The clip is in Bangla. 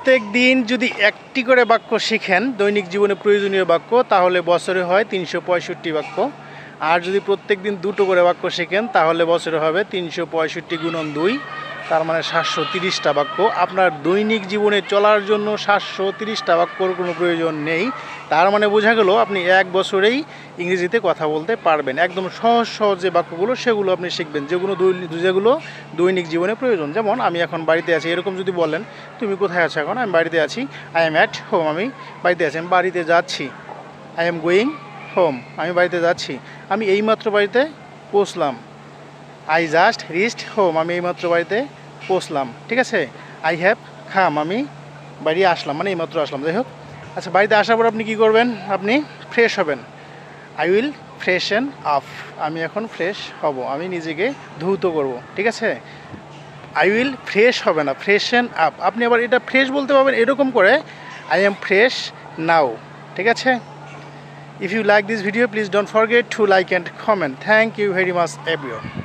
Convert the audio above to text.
প্রত্যেক দিন যদি একটি করে বাক্য শিখেন, দৈনিক জীবনে প্রয়োজনীয় বাক্য, তাহলে বছরে হয় ৩৬৫ বাক্য। আর যদি প্রত্যেক দিন দুটো করে বাক্য শিখেন, তাহলে বছরে হবে ৩৬৫ গুণন ২, তার মানে ৭৩০টা বাক্য। আপনার দৈনিক জীবনে চলার জন্য ৭৩০টা বাক্যর কোনো প্রয়োজন নেই। তার মানে বোঝা গেল আপনি এক বছরেই ইংরেজিতে কথা বলতে পারবেন। একদম সহজ সহজ যে বাক্যগুলো সেগুলো আপনি শিখবেন, যেগুলো দৈনিক জীবনে প্রয়োজন। যেমন আমি এখন বাড়িতে আছি, এরকম যদি বলেন তুমি কোথায় আছো এখন, আমি বাড়িতে আছি। আই এম অ্যাট হোম, আমি বাড়িতে আছি, আমি বাড়িতে যাচ্ছি। আই এম গোয়িং হোম, আমি বাড়িতে যাচ্ছি। আমি এইমাত্র বাড়িতে পৌঁছলাম। আই জাস্ট রিচড হোম, আমি এইমাত্র বাড়িতে পৌঁছলাম। ঠিক আছে। আই হ্যাভ খাম, আমি বাড়ি আসলাম, মানে এইমাত্র আসলাম। যাই হোক, আচ্ছা, বাড়িতে আসার পর আপনি কী করবেন? আপনি ফ্রেশ হবেন। আই উইল ফ্রেশন আপ, আমি এখন ফ্রেশ হব, আমি নিজেকে ধৌত করব। ঠিক আছে। আই উইল ফ্রেশ হবে না, ফ্রেশন আপ। আপনি আবার এটা ফ্রেশ বলতে পারবেন এরকম করে, আই এম ফ্রেশ নাও। ঠিক আছে। If you like this video, please don't forget to like and comment. Thank you very much everyone.